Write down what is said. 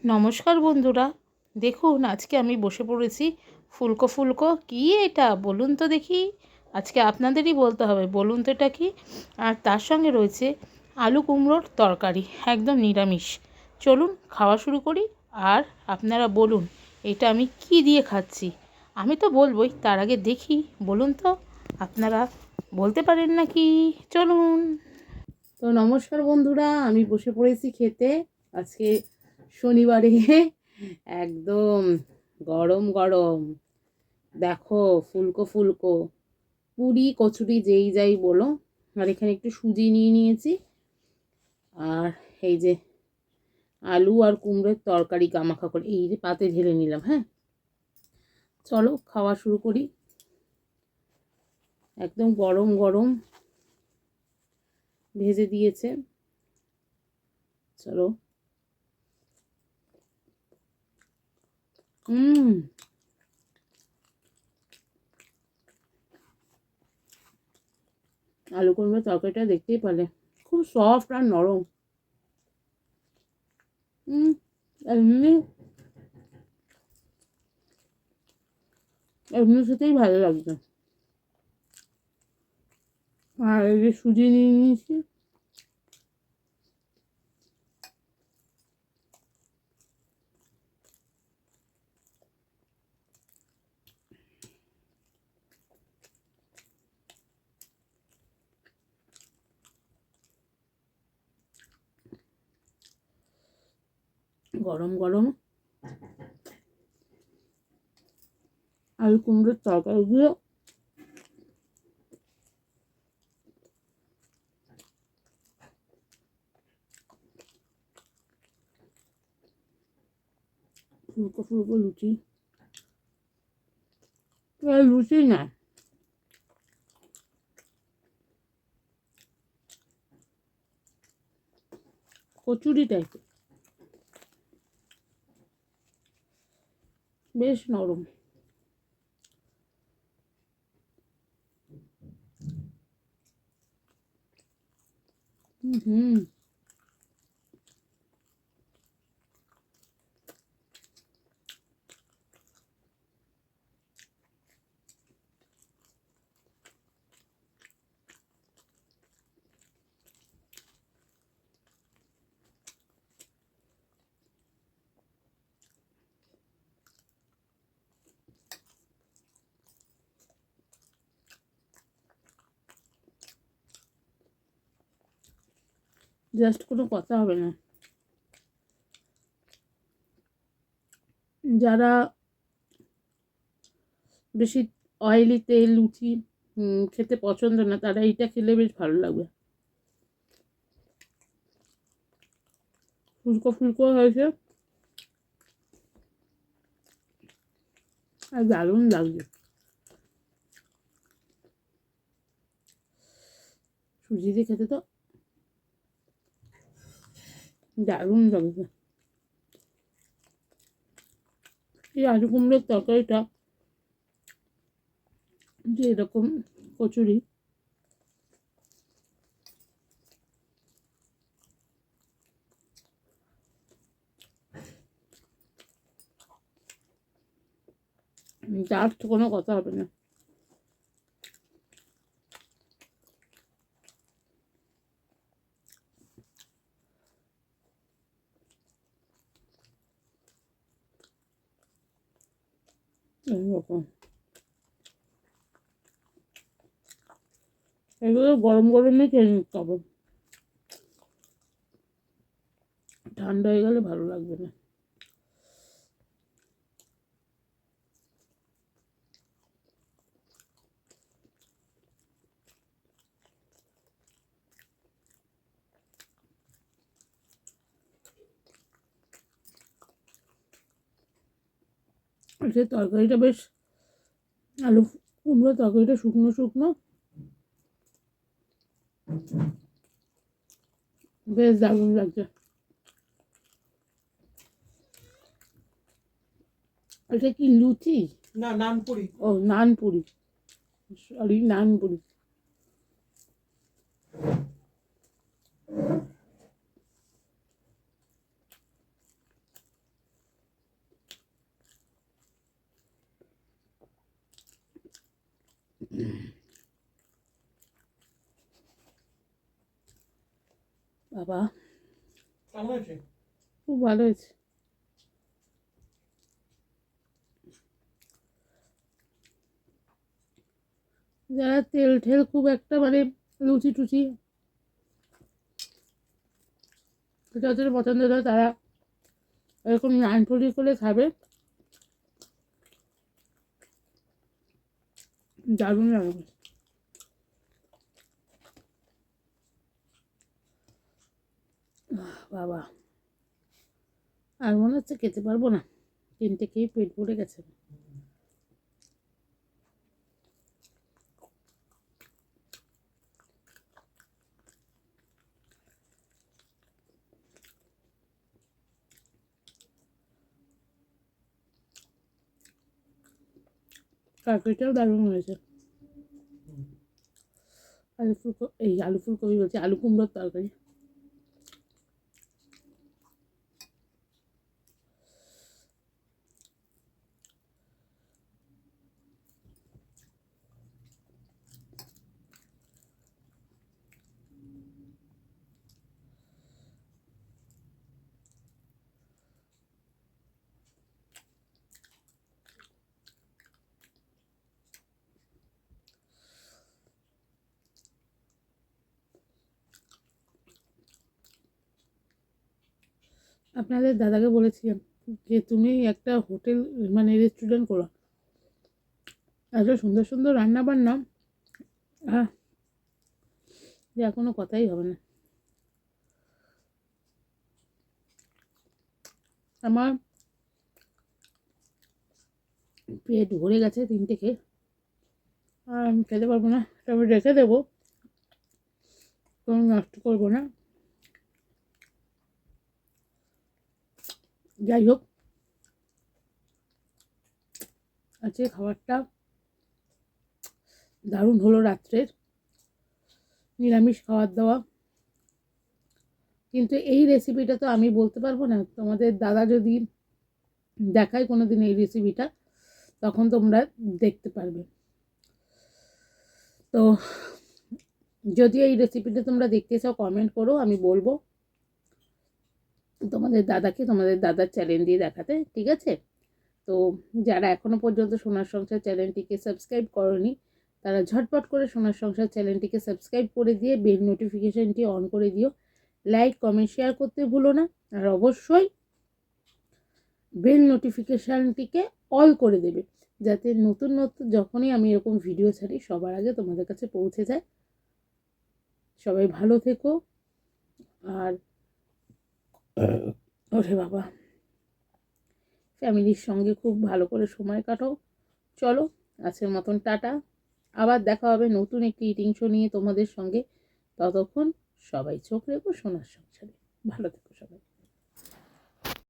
নমস্কার বন্ধুরা, দেখুন আজকে আমি বসে পড়েছি ফুলকো ফুলকো। কী এটা বলুন তো দেখি? আজকে আপনাদেরই বলতে হবে, বলুন তো এটা কী। আর তার সঙ্গে রয়েছে আলু কুমড়োর তরকারি, একদম নিরামিষ। চলুন খাওয়া শুরু করি। আর আপনারা বলুন এটা আমি কি দিয়ে খাচ্ছি। আমি তো বলবই, তার আগে দেখি বলুন তো আপনারা বলতে পারেন নাকি। চলুন। তো নমস্কার বন্ধুরা, আমি বসে পড়েছি খেতে। আজকে শনিবারে একদম গরম গরম, দেখো ফুলকো ফুলকো পুরি কচুরি যেই যাই বলো। আর এখানে একটু সুজি নিয়ে নিয়েছি। আর এই যে আলু আর কুমড়োর তরকারি গামাখা করে এই যে পাতে ঢেলে নিলাম। হ্যাঁ, চলো খাওয়া শুরু করি। একদম গরম গরম ভেজে দিয়েছে। চলো। আলু কুমড়োর তরকারিটা দেখতেই পেলে, খুব সফট আর নরম। এমনি এমনি খেতেই ভালো লাগবে। আর এই যে সুজি নিয়ে নিয়েছি। গরম গরম আলু কুমড়োর তরকারি দিয়ে ফুলকো ফুলকো লুচি, লুচি না কচুরি টাইপের, বেশ নরম। হুম, জাস্ট কোনো কথা হবে না। যারা বেশি অয়েলি তেল লুচি খেতে পছন্দ না, তারা এইটা খেলে বেশ ভালো লাগবে। ফুলকো ফুলকো হয়েছে আর দারুণ লাগবে। সুজি দিয়ে খেতে তো দারুণ লাগবে। এই আলু কুমড়োর তরকারিটা যে এরকম কচুরি, জাস্ট কোনো কথা হবে না। এরকম এগুলো গরম গরমই খেয়ে নিতে হবে, ঠান্ডা হয়ে গেলে ভালো লাগবে না। সে তরকারিটা বেশ, আলু কুমড়ো তরকারিটা শুকনো শুকনো, বেশ দারুণ লাগছে। এটা কি লুচি? না, নানপুরি। ও নানপুরি, সরি নানপুরি। বাবা খুব ভালো হয়েছে। যারা তেল ঠেল খুব একটা মানে লুচি টুচি যাদের পছন্দ হয় তারা এরকম নান পুরি করে খাবে, দারুণ লাগবে। বাবা আর মনে হচ্ছে খেতে পারবো না, 3টে খেয়েই পেট ভরে গেছে। তরকারিটাও দারুণ হয়েছে। আলু ফুলকপি বলছি, আলু কুমড়োর তরকারি। আপনাদের দাদাকে বলেছিলাম যে তুমি একটা হোটেল মানে রেস্টুরেন্ট করো, এত সুন্দর সুন্দর রান্না বান্না, যে কোনো কথাই হবে না। আমার পেট ভরে গেছে 3টে খেয়ে, আর আমি খেতে পারবো না, তবে রেখে দেবো, কোনো নষ্ট করবো না। যাই হোক, আজকে খাবারটা দারুণ হলো, রাত্রের নিরামিষ খাওয়ার দাওয়া। কিন্তু এই রেসিপিটা তো আমি বলতে পারবো না, তোমাদের দাদা যদি দেখায় কোনো দিন এই রেসিপিটা তখন তোমরা দেখতে পারবে। তো যদি এই রেসিপিটা তোমরা দেখতে চাও কমেন্ট করো, আমি বলবো তোমাদের দাদাকে তোমাদের দাদার চ্যানেল দিয়ে দেখাতে, ঠিক আছে? তো যারা এখনো পর্যন্ত সোনার সংসার চ্যানেলটিকে সাবস্ক্রাইব করনি তারা ঝটপট করে সোনার সংসার চ্যানেলটিকে সাবস্ক্রাইব করে দিয়ে বেল নোটিফিকেশনটি অন করে দিও, লাইক কমেন্ট শেয়ার করতে ভুলো না, আর অবশ্যই বেল নোটিফিকেশানটিকে অল করে দেবে, যাতে নতুন নতুন যখনই আমি এরকম ভিডিও ছাড়ি সবার আগে তোমাদের কাছে পৌঁছে যায়। সবাই ভালো থেকো, আর ওরে বাবা ফ্যামিলির সঙ্গে খুব ভালো করে সময় কাটাও। চলো আজকের মতন টাটা, আবার দেখা হবে নতুন একটি ইটিং শো নিয়ে তোমাদের সঙ্গে। ততক্ষণ সবাই চোখ রেখো সোনার সংসারে, ভালো থেকো সবাই।